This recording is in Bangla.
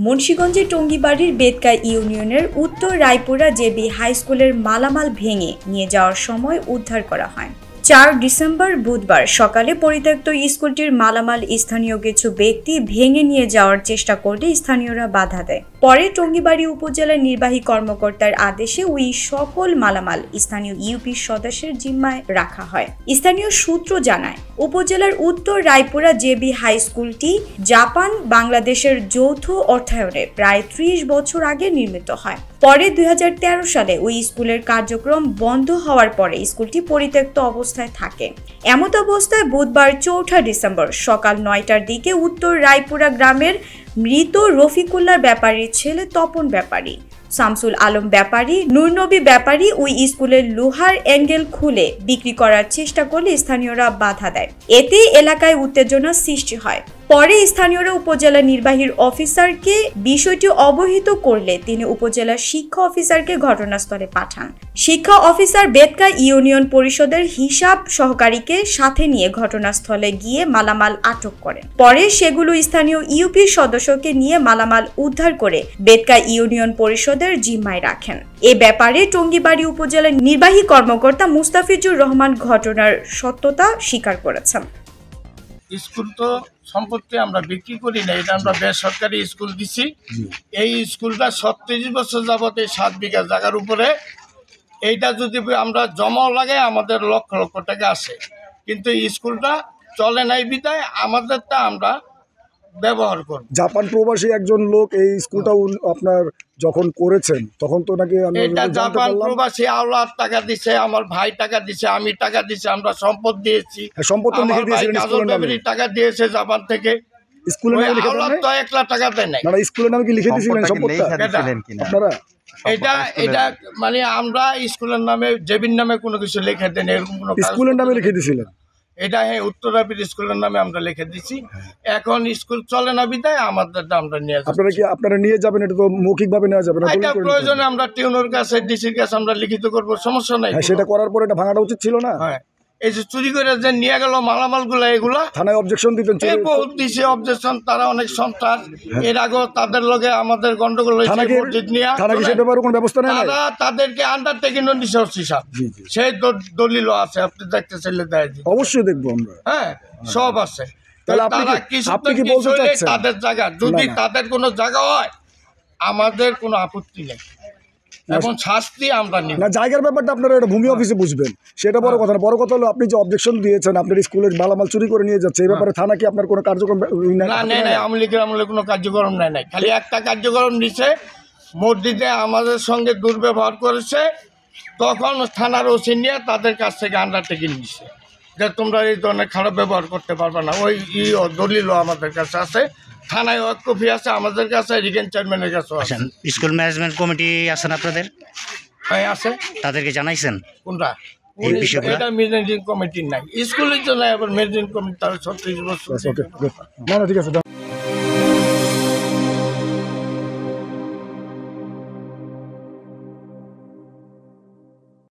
মুন্সিগঞ্জের টঙ্গীবাড়ির বেতকা ইউনিয়নের উত্তর রায়পুরা জেবি হাই স্কুলের মালামাল ভেঙে নিয়ে যাওয়ার সময় উদ্ধার করা হয়। 4 ডিসেম্বর বুধবার সকালে পরিত্যক্ত স্কুলটির মালামাল স্থানীয় কিছু ব্যক্তি ভেঙে নিয়ে যাওয়ার চেষ্টা করলে স্থানীয়রা বাধা দেয়। পরে টঙ্গীবাড়ি উপজেলার নির্বাহী কর্মকর্তার আদেশে ওই সকল মালামাল স্থানীয় ইউপি সদস্যের জিম্মায় রাখা হয়। স্থানীয় সূত্র জানায়, উপজেলার উত্তর রায়পুরা জেবি হাই স্কুলটি জাপান বাংলাদেশের যৌথ অর্থায়নে প্রায় 30 বছর আগে নির্মিত হয়। পরে 2013 সালে ওই স্কুলের কার্যক্রম বন্ধ হওয়ার পরে স্কুলটি পরিত্যক্ত অবস্থায় থাকে। এমত অবস্থায় বুধবার 4 ডিসেম্বর সকাল 9টার দিকে উত্তর রায়পুরা গ্রামের মৃত রফিকুল্লাহর ব্যাপারীর ছেলে তপন ব্যাপারী, শামসুল আলম ব্যাপারী, নূরনবী ব্যাপারী ওই স্কুলের লোহার অ্যাঙ্গেল খুলে বিক্রি করার চেষ্টা করলে স্থানীয়রা বাধা দেয়। এতে এলাকায় উত্তেজনা সৃষ্টি হয়। পরে স্থানীয়রা উপজেলা নির্বাহীর অফিসারকে বিষয়টি অবহিত করলে তিনি উপজেলা শিক্ষা অফিসারকে ঘটনাস্থলে পাঠান। শিক্ষা অফিসার বেতকা ইউনিয়ন পরিষদের হিসাব সহকারীকে সাথে নিয়ে ঘটনাস্থলে গিয়ে মালামাল আটক করেন। পরে সেগুলো স্থানীয় ইউপি সদস্যকে নিয়ে মালামাল উদ্ধার করে বেতকা ইউনিয়ন পরিষদের জিম্মায় রাখেন। এ ব্যাপারে টঙ্গীবাড়ি উপজেলা নির্বাহী কর্মকর্তা মুস্তাফিজুর রহমান ঘটনার সত্যতা স্বীকার করেছেন। স্কুল তো সম্পত্তি আমরা বিক্রি করি না, এটা আমরা বেসরকারি স্কুল দিছি। এই স্কুলটা 37 বছর যাবত এই 7 বিঘা জায়গার উপরে, এইটা যদি আমরা জমা লাগে আমাদের লক্ষ লক্ষ টাকা আসে, কিন্তু স্কুলটা চলে নাই বিদায় আমাদেরটা আমরা ব্যবহার করব। জাপান প্রবাসী একজন লোক এই স্কুলটা আপনার যখন করেছেন তখন তো নাকি এটা জাপান প্রবাসী আওলাদ টাকা দিছে, আমার ভাই টাকা দিছে, আমি টাকা দিছি, আমরা সম্পদ দিয়েছি। সম্পদ তো লিখে দিয়েছিলেন, স্কুলের নামে টাকা দিয়েছে জাপান থেকে। স্কুলের নামে লিখে আওলাদ তো 1 লাখ টাকা দেয় নাই। না, স্কুলের নামে কি লিখে দিয়েছিলেন সম্পদটা আপনারা? এটা মানে আমরা স্কুলের নামে জেবির নামে কোনো কিছু লিখে দেন, এরকম কোনো স্কুলের নামে লিখে দিয়েছিলেন? এটা হ্যাঁ, উত্তর রায়পুর স্কুলের নামে আমরা লিখে দিচ্ছি। এখন স্কুল চলে না বিদায় আমাদেরটা আমরা নিয়ে যাচ্ছি। আপনারা নিয়ে যাবেন? এটা তো মৌখিকভাবে নেওয়া যাবে না, এটা প্রয়োজনে আমরা টিউনের কাছে ডিসির কাছে আমরা লিখিত করবো, সমস্যা নাই। সেটা করার পরে এটা ভাঙাটা উচিত ছিল না। হ্যাঁ, এই যে চুরি করে যে নিয়ে গেল মালামাল গুলা, এগুলা থানায় অবজেকশন দিতেন? বহুত দিছে অবজেকশন, তারা অনেক সন্ত্রাস। এর আগে তাদের লগে আমাদের গন্ডগোল হয়েছে মসজিদ নিয়ে। থানা কি সেটা কোনো ব্যবস্থা নেয়? তারা তাদেরকে আন্ডারটেকিং নোটিশ হিসাব সেই দলিল আছে, আপনি দেখতে চাইলে দেয়। অবশ্যই দেখবো আমরা, হ্যাঁ সব আছে। আপনি কি বলতে চাচ্ছেন তাদের জায়গা যদি তাদের কোনো জায়গা হয় আমাদের কোনো আপত্তি নেই এবং শাস্তি আমরা নিব না। জায়গার ব্যাপারটা আপনারা এটা ভূমি অফিসে বুঝবেন, সেটা বড় কথা না। বড় কথা হলো আপনি যে অবজেকশন দিয়েছেন আপনার স্কুলের মালামাল চুরি করে নিয়ে যাচ্ছে, এই ব্যাপারে থানা কি আপনার কোনো কার্যক্রম? না, নেই। আওয়ামী লীগের আমলে কোনো কার্যক্রম নাই। খালি একটা কার্যক্রম নিছে, মসজিদে আমাদের সঙ্গে দুর্ব্যবহার করেছে, তখন থানার ওসি নিয়ে তাদের কাছ থেকে আন্ডারটেকিং নিচ্ছে যে তোমরা এই ধরনের খারাপ ব্যবহার করতে পারবে না। ওই দলিলও আমাদের কাছে আছে, থানায় এক কপি আছে, আমাদের কাছে রিগেন্ট চেয়ারম্যানের কাছে আছে। স্কুল ম্যানেজমেন্ট কমিটি আছেন আপনাদের? হ্যাঁ আছে। তাদেরকে জানাইছেন কোনটা? এটা ম্যানেজিং কমিটির নাই, স্কুলের জন্য আবার ম্যানেজিং কমিটি তার 36 বছর। ঠিক আছে।